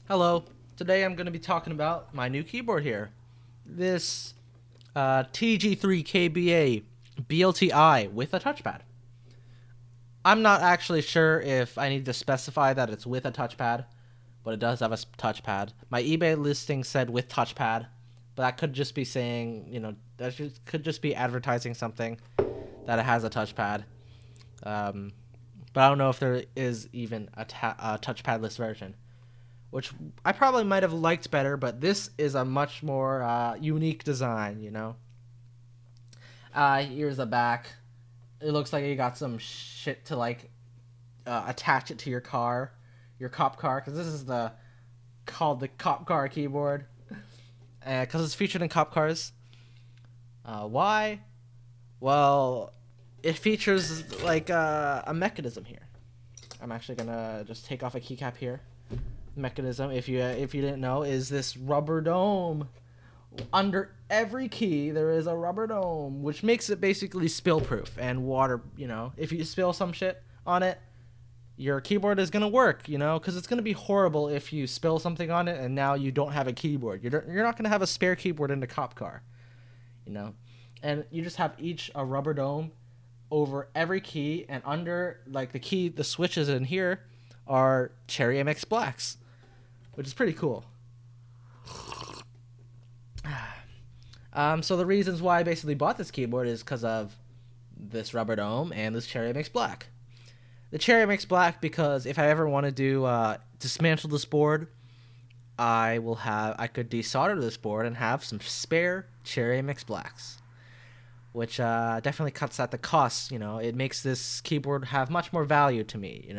Hello, today I'm going to be talking about my new keyboard here. This TG3 KBA-BLTI with a touchpad. I'm not actually sure if I need to specify that it's with a touchpad, but it does have a touchpad. My eBay listing said with touchpad, but that could just be saying, could just be advertising something that it has a touchpad. But I don't know if there is even a touchpadless version, which I probably might have liked better, but this is a much more unique design, Here's the back. It looks like you got some shit to attach it to your car, your cop car, because this is called the cop car keyboard, because it's featured in cop cars. Why? Well, it features a mechanism here. I'm actually gonna just take off a keycap here. Mechanism, if you didn't know, is this rubber dome. Under every key there is a rubber dome, which makes it basically spill proof and water. If you spill some shit on it, your keyboard is gonna work, because it's gonna be horrible if you spill something on it and now you don't have a keyboard. You're not gonna have a spare keyboard in the cop car, and you just have a rubber dome over every key, and under the switches in here are Cherry MX Blacks, which is pretty cool. So the reasons why I basically bought this keyboard is because of this rubber dome and this Cherry MX Black. The Cherry MX Black because if I ever want to do dismantle this board, I could desolder this board and have some spare Cherry MX Blacks, which definitely cuts out the costs. It makes this keyboard have much more value to me.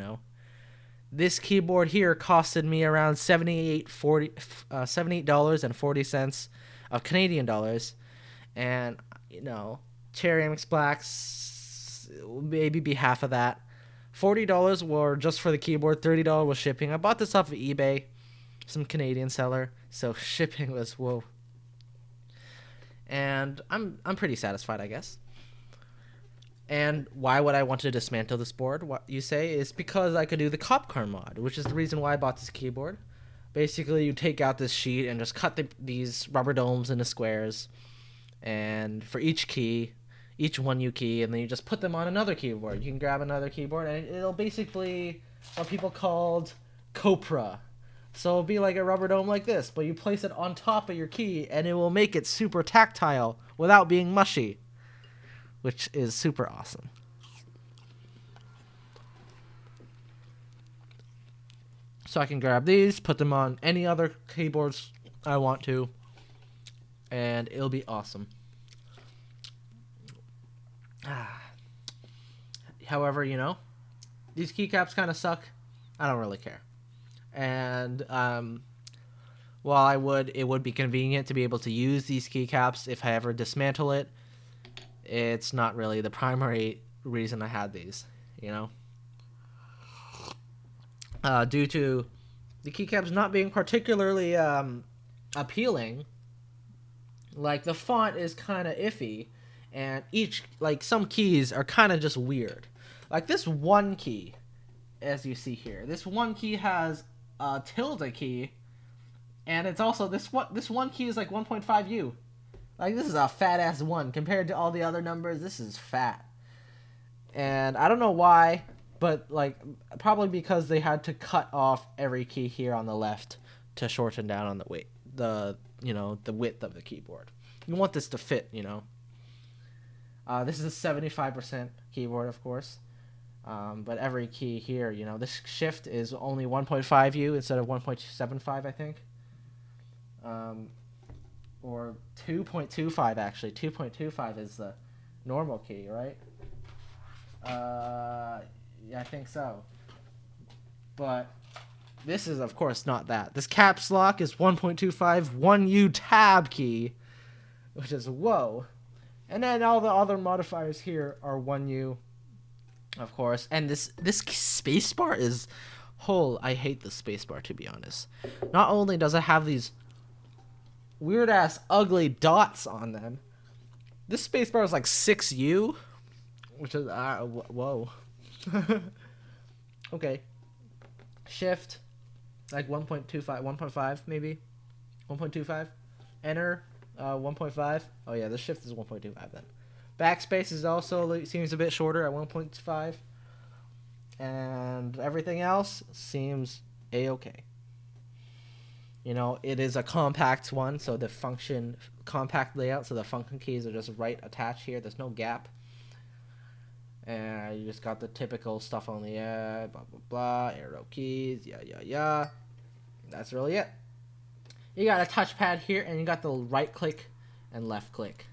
This keyboard here costed me around $78.40 of Canadian dollars, and Cherry MX Blacks maybe be half of that. $40 were just for the keyboard, $30 was shipping. I bought this off of eBay, some Canadian seller, so shipping was whoa. And I'm pretty satisfied, I guess. And why would I want to dismantle this board, what you say, is because I could do the cop car mod, which is the reason why I bought this keyboard. Basically, you take out this sheet and just cut these rubber domes into squares, and for each key, each one you key, and then you just put them on another keyboard. You can grab another keyboard, and it'll basically what people called Copra. So it'll be like a rubber dome like this, but you place it on top of your key, and it will make it super tactile without being mushy, which is super awesome. So I can grab these, put them on any other keyboards I want to, and it'll be awesome. However, these keycaps kind of suck. I don't really care. And while it would be convenient to be able to use these keycaps if I ever dismantle it, it's not really the primary reason I had these, due to the keycaps not being particularly appealing. Like, the font is kind of iffy, and some keys are kind of just weird. Like this one key, as you see here, this one key has a tilde key, and it's also this one key is like 1.5U. Like, this is a fat ass one compared to all the other numbers. This is fat, and I don't know why, but probably because they had to cut off every key here on the left to shorten down on the width of the keyboard. You want this to fit, This is a 75% keyboard, of course, but every key here, this shift is only 1.5U instead of 1.75, I think. Or 2.25 actually. 2.25 is the normal key, right? Yeah, I think so. But this is, of course, not that. This caps lock is 1.25 1U tab key, which is whoa. And then all the other modifiers here are 1U, of course. And this spacebar is I hate the spacebar, to be honest. Not only does it have these weird ass ugly dots on them, this spacebar is like 6U, which is whoa. Okay. Shift, like 1.25, 1.5 maybe, 1.25. Enter 1.5. Oh yeah, the shift is 1.25 then. Backspace is also seems a bit shorter at 1.5, and everything else seems a-okay. You know, it is a compact one, so the function compact layout, so the function keys are just right attached here. There's no gap. And you just got the typical stuff on the blah blah blah, arrow keys, yeah. That's really it. You got a touchpad here, and you got the right click and left click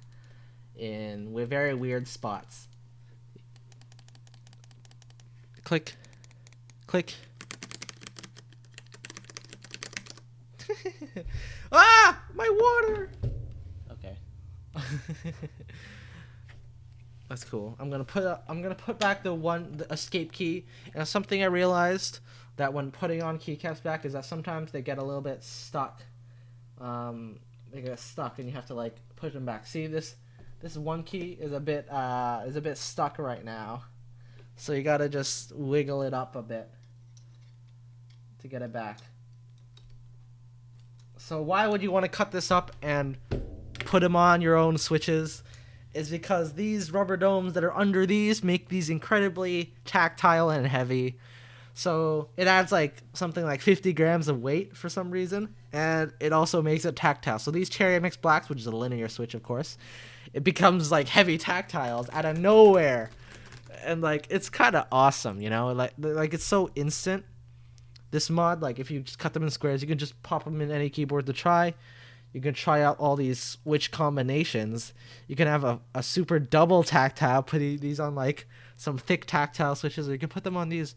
in with very weird spots. Click, click. Ah, my water. Okay. That's cool. I'm gonna put back the escape key. And something I realized that when putting on keycaps back is that sometimes they get a little bit stuck. They get stuck, and you have to like push them back. See this one key is a bit stuck right now, so you gotta just wiggle it up a bit to get it back. So why would you want to cut this up and put them on your own switches? Is because these rubber domes that are under these make these incredibly tactile and heavy. So it adds like something like 50 grams of weight for some reason, and it also makes it tactile. So these Cherry MX Blacks, which is a linear switch, of course, it becomes like heavy tactiles out of nowhere, and like it's kind of awesome, you know, like it's so instant. This mod, like if you just cut them in squares, you can just pop them in any keyboard to try. You can try out all these switch combinations. You can have a super double tactile, put these on like some thick tactile switches, or you can put them on these,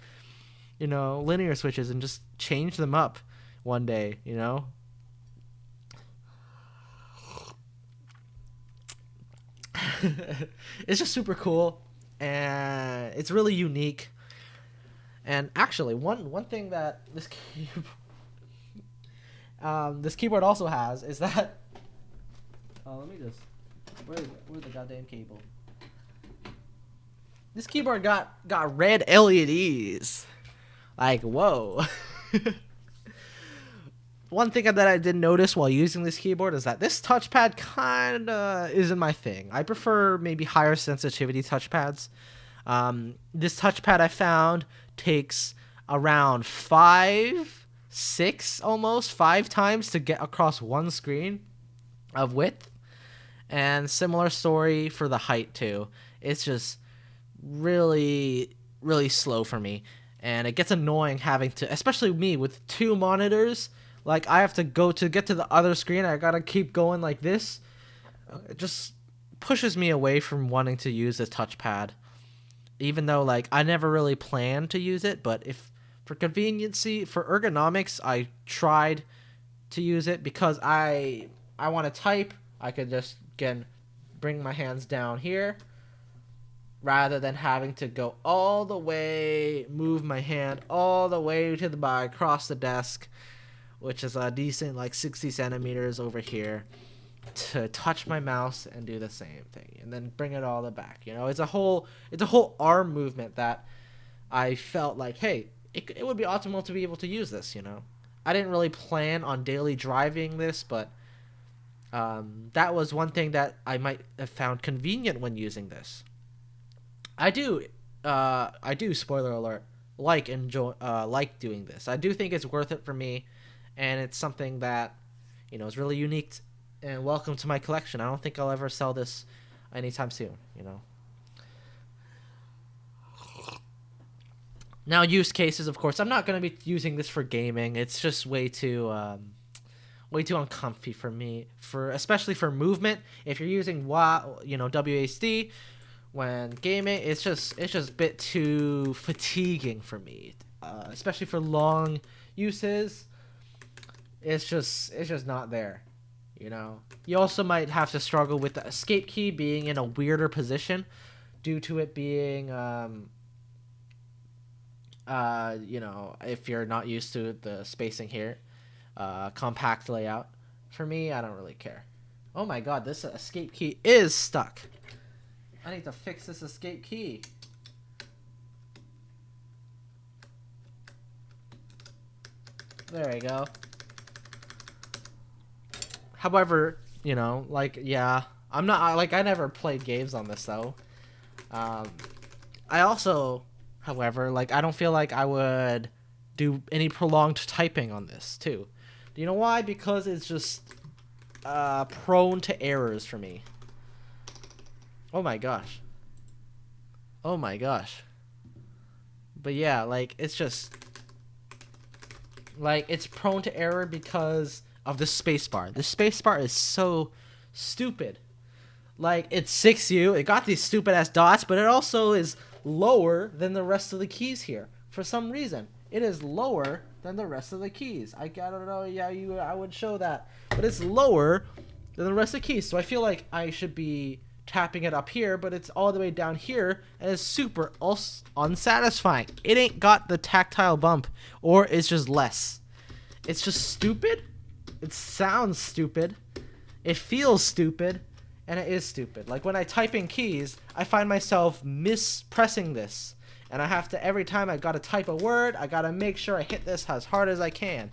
you know, linear switches and just change them up one day, you know? It's just super cool, and it's really unique. And actually, one thing that this keyboard also has is that let me just where's the goddamn cable? This keyboard got red LEDs. Like, whoa. One thing that I did notice while using this keyboard is that this touchpad kinda isn't my thing. I prefer maybe higher sensitivity touchpads. This touchpad I found takes around 5 times to get across one screen of width. And similar story for the height too. It's just really, really slow for me. And it gets annoying having to, especially me with 2 monitors. Like, I have to go to get to the other screen. I gotta keep going like this. It just pushes me away from wanting to use this touchpad. Even though, like, I never really planned to use it. But if, for conveniency, for ergonomics, I tried to use it. Because I want to type. I could just, again, bring my hands down here. Rather than having to go all the way, move my hand all the way to the bar, across the desk, which is a decent like 60 centimeters over here, to touch my mouse and do the same thing, and then bring it all the back. You know, it's a whole arm movement that I felt like, hey, it would be optimal to be able to use this. You know, I didn't really plan on daily driving this, but that was one thing that I might have found convenient when using this. I do, spoiler alert, like doing this. I do think it's worth it for me, and it's something that, you know, is really unique and welcome to my collection. I don't think I'll ever sell this anytime soon, you know. Now, use cases, of course, I'm not going to be using this for gaming. It's just way too uncomfy for me, especially for movement. If you're using WASD, when gaming, it's just a bit too fatiguing for me, especially for long uses. It's just not there, you know. You also might have to struggle with the escape key being in a weirder position due to it being you know, if you're not used to the spacing here, compact layout. For me, I don't really care. Oh my god, this escape key is stuck. I need to fix this escape key. There we go. However, you know, like, yeah, I'm not, like, I never played games on this, though. I also, however, like, I don't feel like I would do any prolonged typing on this, too. Do you know why? Because it's just prone to errors for me. Oh my gosh. Oh my gosh. But yeah, like, it's just, like, it's prone to error because of the spacebar. The spacebar is so stupid. Like, it's 6U, it got these stupid ass dots, but it also is lower than the rest of the keys here. For some reason, it is lower than the rest of the keys. I don't know, yeah, I would show that. But it's lower than the rest of the keys. So I feel like I should be tapping it up here, but it's all the way down here, and it's super unsatisfying. It ain't got the tactile bump, or it's just less. It's just stupid. It sounds stupid. It feels stupid. And it is stupid. Like, when I type in keys, I find myself mispressing this. And I have to, every time I gotta type a word, I gotta make sure I hit this as hard as I can.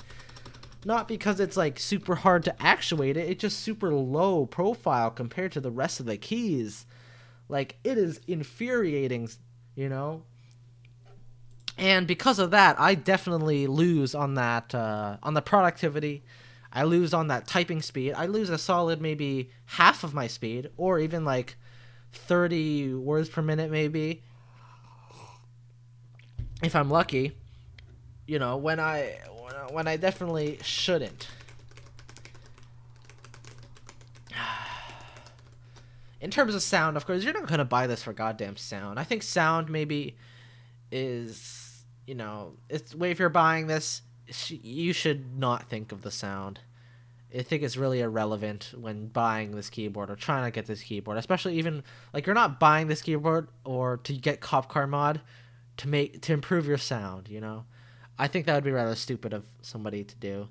Not because it's, like, super hard to actuate it. It's just super low profile compared to the rest of the keys. Like, it is infuriating, you know? And because of that, I definitely lose on that, on the productivity. I lose on that typing speed. I lose a solid maybe half of my speed, or even like 30 words per minute maybe, if I'm lucky. You know, when I definitely shouldn't. In terms of sound, of course, you're not gonna buy this for goddamn sound. I think sound maybe is, you know, it's if you're buying this, you should not think of the sound. I think it's really irrelevant when buying this keyboard or trying to get this keyboard, especially even like you're not buying this keyboard or to get cop car mod to improve your sound, you know. I think that would be rather stupid of somebody to do,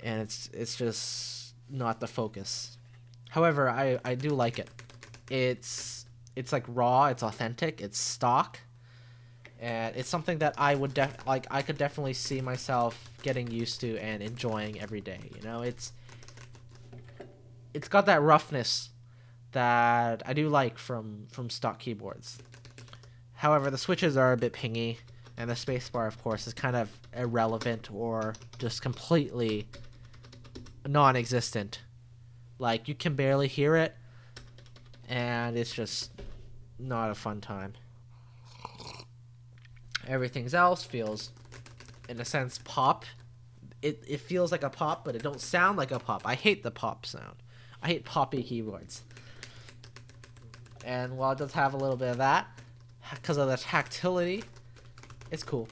and it's just not the focus. However, I do like it. It's like raw, it's authentic, it's stock, and it's something that I would I could definitely see myself getting used to and enjoying every day. You know, it's got that roughness that I do like from stock keyboards. However, the switches are a bit pingy, and the spacebar, of course, is kind of irrelevant or just completely non-existent. Like, you can barely hear it, and it's just not a fun time. Everything else feels, in a sense, pop. It feels like a pop, but it don't sound like a pop. I hate the pop sound. I hate poppy keyboards. And while it does have a little bit of that, because of the tactility, it's cool.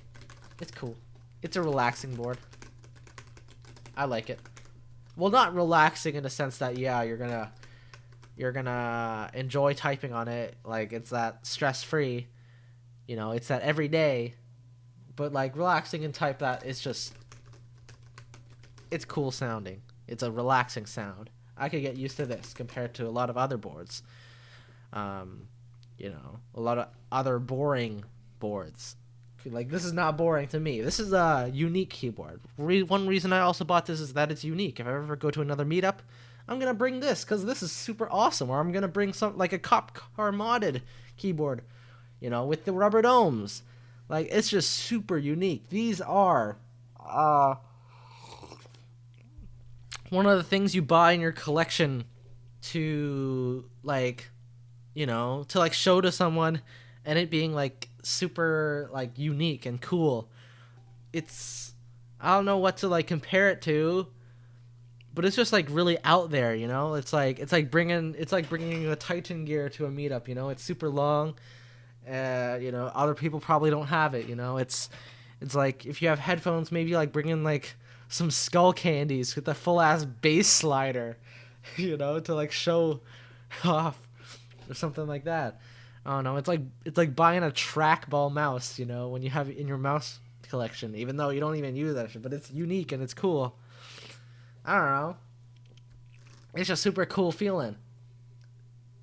It's cool. It's a relaxing board. I like it. Well, not relaxing in the sense that, yeah, you're gonna enjoy typing on it. Like, it's that stress-free. You know, it's that every day. But, like, relaxing and type that, it's cool sounding. It's a relaxing sound. I could get used to this compared to a lot of other boards. You know, a lot of other boring boards. Like, this is not boring to me. This is a unique keyboard. One reason I also bought this is that it's unique. If I ever go to another meetup, I'm gonna bring this because this is super awesome. Or I'm gonna bring some, like, a cop car modded keyboard, you know, with the rubber domes. Like, it's just super unique. These are one of the things you buy in your collection to, like, you know, to, like, show to someone, and it being, like, super, like, unique and cool. It's, I don't know what to, like, compare it to, but it's just, like, really out there, you know. It's like bringing a Titan gear to a meetup, you know. It's super long. You know, other people probably don't have it, you know. It's like, if you have headphones, maybe, like, bring in, like, some skull candies with a full ass bass slider, you know, to, like, show off or something like that. I don't know. It's like buying a trackball mouse, you know, when you have it in your mouse collection, even though you don't even use that shit, but it's unique and it's cool. I don't know. It's just super cool feeling.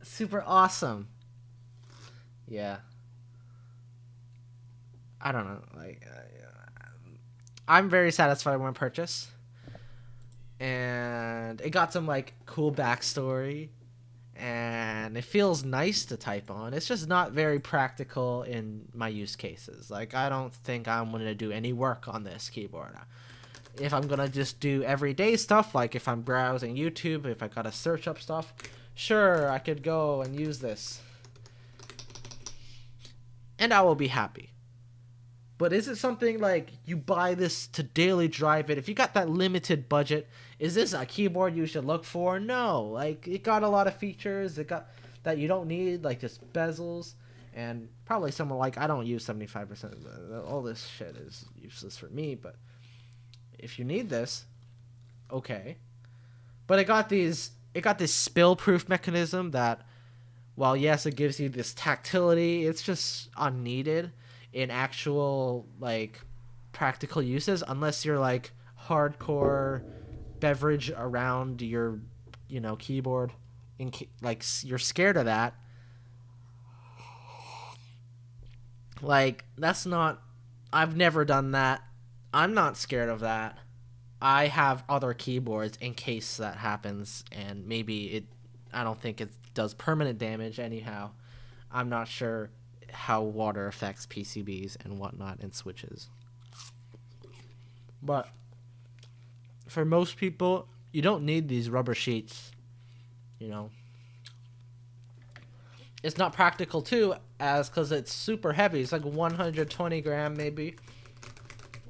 Super awesome. Yeah. I don't know. Like, I'm very satisfied with my purchase, and it got some like cool backstory, and it feels nice to type on. It's just not very practical in my use cases. Like, I don't think I'm gonna do any work on this keyboard. If I'm gonna just do everyday stuff, like if I'm browsing YouTube, if I gotta search up stuff, sure, I could go and use this, and I will be happy. But is it something like you buy this to daily drive it? If you got that limited budget, is this a keyboard you should look for? No. Like, it got a lot of features. It got that you don't need, like just bezels. And probably someone like, I don't use 75%. All this shit is useless for me. But if you need this, okay. But it got this spill-proof mechanism that, while yes, it gives you this tactility, it's just unneeded in actual like practical uses, unless you're like hardcore beverage around your keyboard, like you're scared of that. Like, that's not, I've never done that. I'm not scared of that. I have other keyboards in case that happens, and I don't think it does permanent damage anyhow. I'm not sure how water affects PCBs and whatnot and switches. But for most people, you don't need these rubber sheets. It's not practical too, because it's super heavy. It's like 120 gram, maybe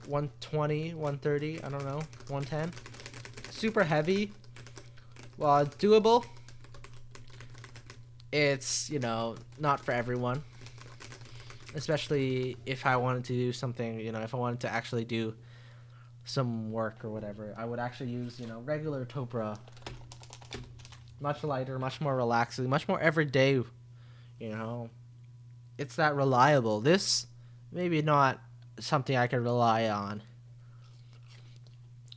120, 130, I don't know, 110. Super heavy. While it's doable, it's not for everyone. Especially if I wanted to do something, if I wanted to actually do some work or whatever, I would actually use, regular Topra. Much lighter, much more relaxing, much more everyday, It's that reliable. This, maybe not something I can rely on.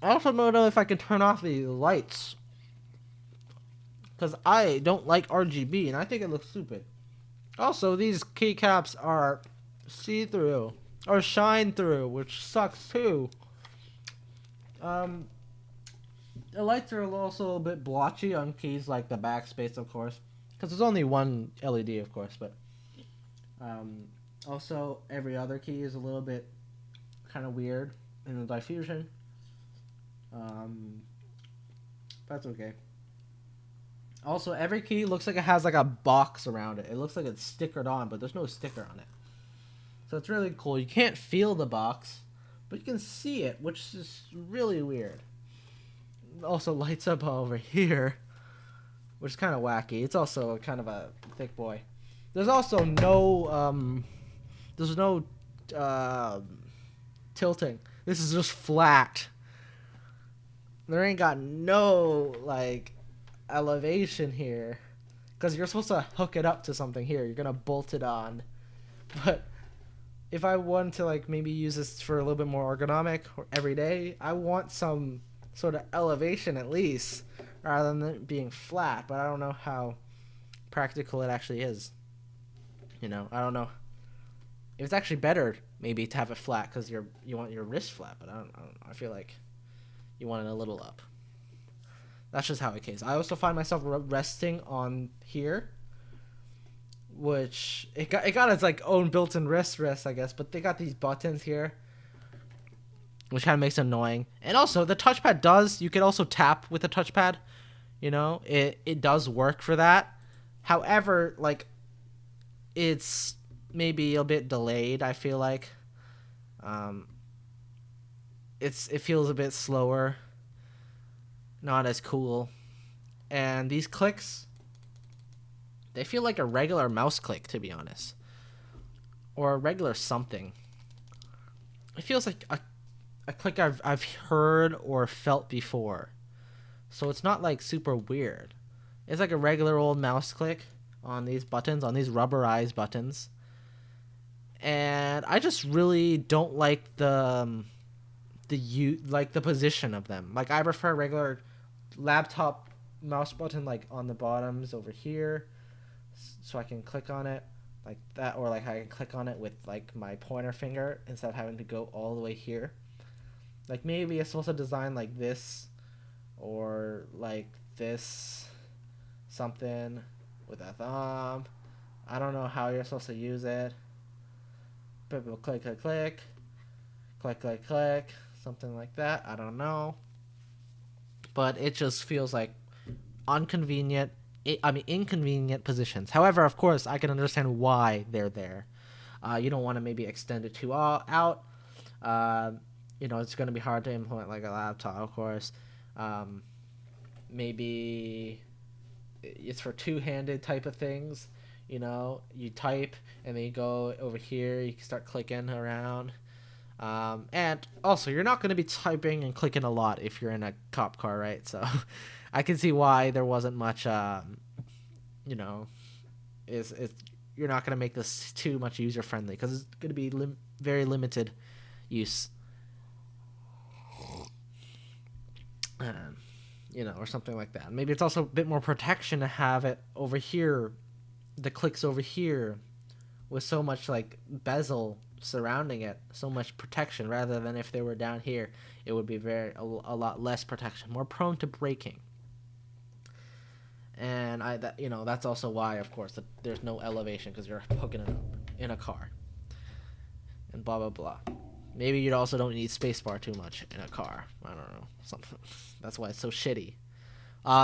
I also don't know if I can turn off the lights, because I don't like RGB, and I think it looks stupid. Also, these keycaps are see-through or shine-through, which sucks too. The lights are also a bit blotchy on keys like the backspace, of course, because there's only one LED, of course. But also every other key is a little bit kind of weird in the diffusion. That's okay. Also, every key looks like it has like a box around it. It looks like it's stickered on, but there's no sticker on it. So it's really cool. You can't feel the box, but you can see it, which is really weird. It also lights up over here, which is kind of wacky. It's also kind of a thick boy. There's also no tilting. This is just flat. There ain't got no like elevation here, because you're supposed to hook it up to something here. You're gonna bolt it on. But if I want to like maybe use this for a little bit more ergonomic or every day, I want some sort of elevation at least, rather than it being flat. But I don't know how practical it actually is. I don't know if it's actually better maybe to have it flat, because you want your wrist flat. But I don't know. I feel like you want it a little up. That's just how it is. I also find myself resting on here, which it got its like own built-in rest, I guess. But they got these buttons here, which kind of makes it annoying. And also the touchpad you can also tap with the touchpad. It does work for that. However, like, it's maybe a bit delayed, I feel like. It feels a bit slower. Not as cool. And these clicks, they feel like a regular mouse click, to be honest. Or a regular something. It feels like a click I've heard or felt before. So it's not like super weird. It's like a regular old mouse click on these buttons, on these rubberized buttons. And I just really don't like the position of them. Like, I prefer regular laptop mouse button, like on the bottoms over here, so I can click on it like that, or like I can click on it with like my pointer finger instead of having to go all the way here. Like maybe it's supposed to design like this, or like this, something with a thumb. I don't know how you're supposed to use it. But click, click, click, click, click, click, something like that. I don't know. But it just feels like inconvenient positions. However, of course, I can understand why they're there. You don't want to maybe extend it too out. Uh, it's going to be hard to implement like a laptop, of course. Maybe it's for two-handed type of things. You type and then you go over here. You can start clicking around. And also, you're not going to be typing and clicking a lot if you're in a cop car, right? So I can see why there wasn't much, is you're not going to make this too much user-friendly because it's going to be very limited use. Or something like that. Maybe it's also a bit more protection to have it over here, the clicks over here, with so much like bezel surrounding it, so much protection, rather than if they were down here, it would be a lot less protection, more prone to breaking. And that's also why, of course, that there's no elevation because you're hooking it up in a car. And blah blah blah. Maybe you also don't need spacebar too much in a car. I don't know. Something. That's why it's so shitty.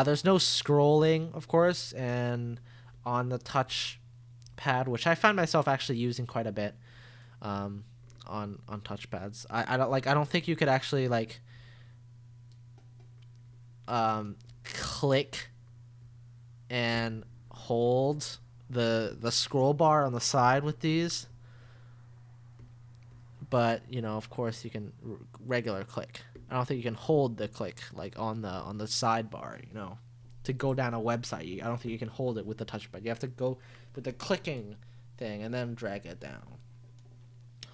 There's no scrolling, of course, and on the touch pad, which I find myself actually using quite a bit on touchpads. I don't think you could actually like click and hold the scroll bar on the side with these. But of course, you can regular click. I don't think you can hold the click like on the sidebar. To go down a website, I don't think you can hold it with the touchpad. You have to go with the clicking thing and then drag it down,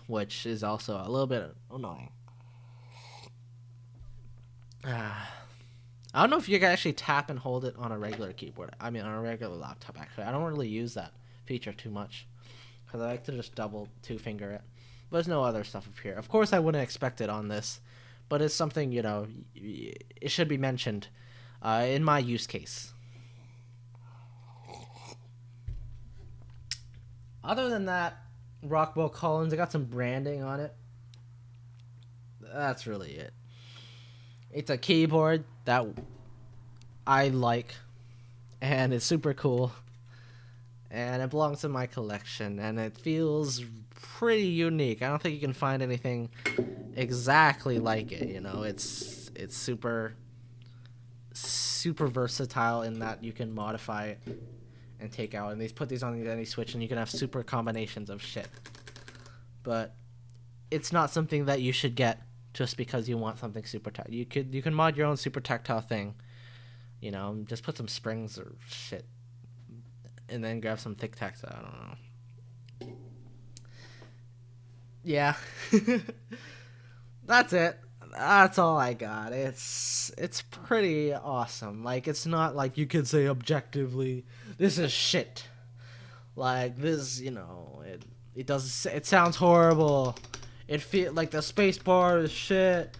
which is also a little bit annoying. I don't know if you can actually tap and hold it on a regular keyboard. I mean, on a regular laptop. Actually, I don't really use that feature too much because I like to just two finger it. But there's no other stuff up here. Of course, I wouldn't expect it on this, but it's something, it should be mentioned in my use case. Other than that, Rockwell Collins, I got some branding on it. That's really it. It's a keyboard that I like, and it's super cool. And it belongs to my collection, and it feels pretty unique. I don't think you can find anything exactly like it. It's super versatile in that you can modify it and take out, and they put these on any Switch, and you can have super combinations of shit. But it's not something that you should get just because you want something super tactile. You can mod your own super tactile thing. Just put some springs or shit. And then grab some Tic Tacs. I don't know. Yeah. That's it. That's all I got. It's pretty awesome. Like, it's not like you could say objectively, this is shit. Like, this, it sounds horrible. It feel like the space bar is shit.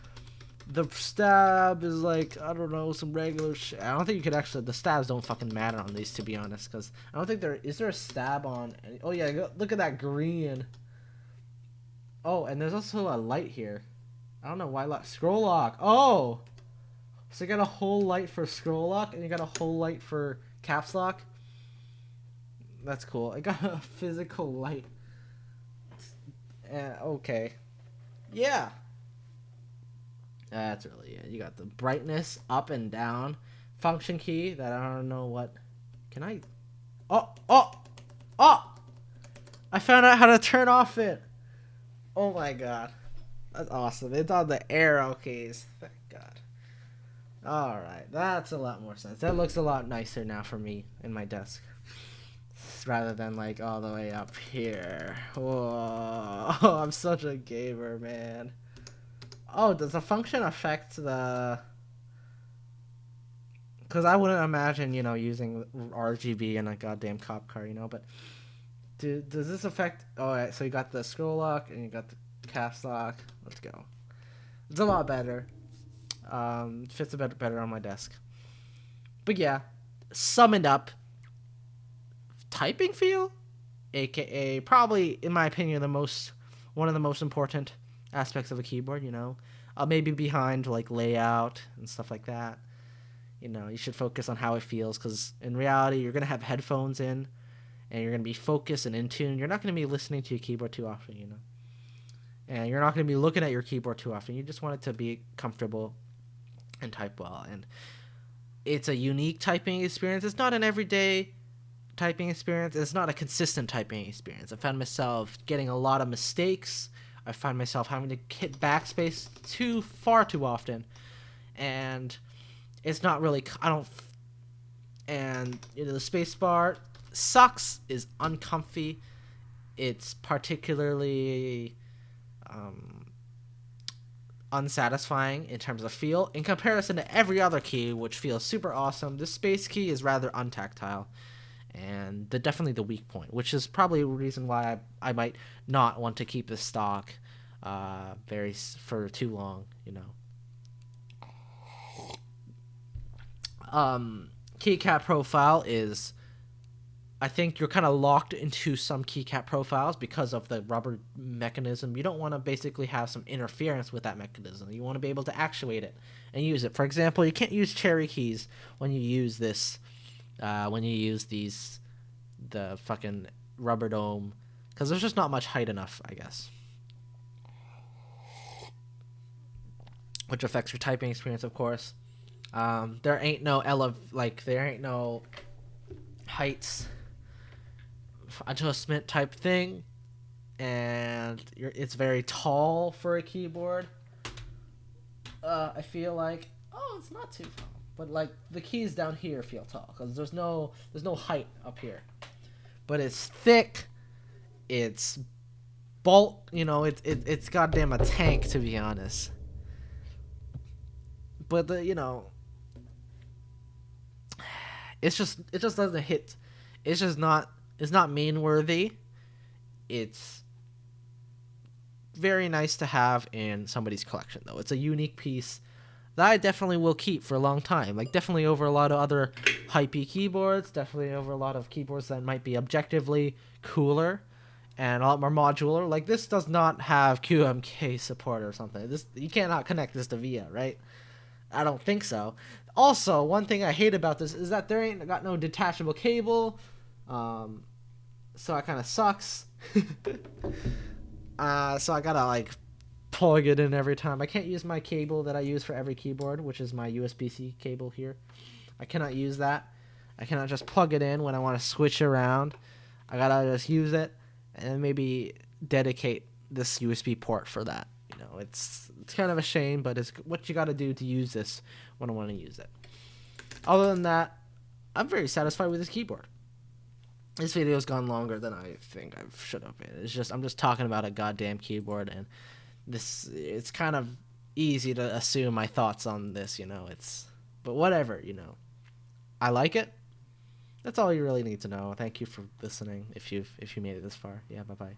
The stab is like, I don't know, some regular shit. I don't think you could actually, the stabs don't fucking matter on these, to be honest, because I don't think is there a stab on oh yeah, look at that green. Oh, and there's also a light here. I don't know why scroll lock. Oh, so you got a whole light for scroll lock and you got a whole light for caps lock. That's cool. I got a physical light. Okay, yeah. That's really it. You got the brightness up and down function key that I don't know what. Can I? Oh! I found out how to turn off it. Oh my god. That's awesome. It's on the arrow keys. Thank god. Alright, that's a lot more sense. That looks a lot nicer now for me in my desk. Rather than like all the way up here. Whoa. I'm such a gamer, man. Oh, does the function affect the... Because I wouldn't imagine, using RGB in a goddamn cop car, but... Does this affect... Alright, so you got the scroll lock and you got the caps lock. Let's go. It's a lot better. Fits a bit better on my desk. But yeah, summed up, typing feel, aka probably in my opinion one of the most important aspects of a keyboard. Maybe behind like layout and stuff like that. You should focus on how it feels, because in reality you're gonna have headphones in, and you're gonna be focused and in tune. You're not gonna be listening to your keyboard too often. And you're not gonna be looking at your keyboard too often. You just want it to be comfortable and type well. And it's a unique typing experience. It's not an everyday typing experience. It's not a consistent typing experience. I found myself getting a lot of mistakes. I find myself having to hit backspace far too often, and it's not really. I don't. And the space bar sucks. Is uncomfy. It's particularly unsatisfying in terms of feel in comparison to every other key, which feels super awesome. This space key is rather untactile, and definitely the weak point, which is probably a reason why I might not want to keep this stock for too long. Keycap profile is, I think you're kind of locked into some keycap profiles because of the rubber mechanism. You don't want to basically have some interference with that mechanism. You want to be able to actuate it and use it. For example, you can't use cherry keys when you use this, the fucking rubber dome, because there's just not much height enough, I guess. Which affects your typing experience, of course. There ain't no heights adjustment type thing, and it's very tall for a keyboard. I feel like, it's not too tall, but like the keys down here feel tall because there's no height up here, but it's thick, it's bulk, it's goddamn a tank, to be honest. But it just doesn't hit. It's not main worthy. It's very nice to have in somebody's collection, though. It's a unique piece that I definitely will keep for a long time. Like, definitely over a lot of other hypey keyboards, definitely over a lot of keyboards that might be objectively cooler and a lot more modular. Like, this does not have QMK support or something. You cannot connect this to VIA, right? I don't think so. Also, one thing I hate about this is that there ain't got no detachable cable. So that kind of sucks. So I gotta like plug it in every time. I can't use my cable that I use for every keyboard, which is my USB-C cable here. I cannot use that. I cannot just plug it in when I want to switch around. I gotta just use it and maybe dedicate this USB port for that. It's kind of a shame, but it's what you gotta do to use this when I want to use it. Other than that, I'm very satisfied with this keyboard. This video's gone longer than I think I should have been. I'm just talking about a goddamn keyboard, and it's kind of easy to assume my thoughts on this, but whatever, I like it. That's all you really need to know. Thank you for listening if you made it this far. Yeah, bye-bye.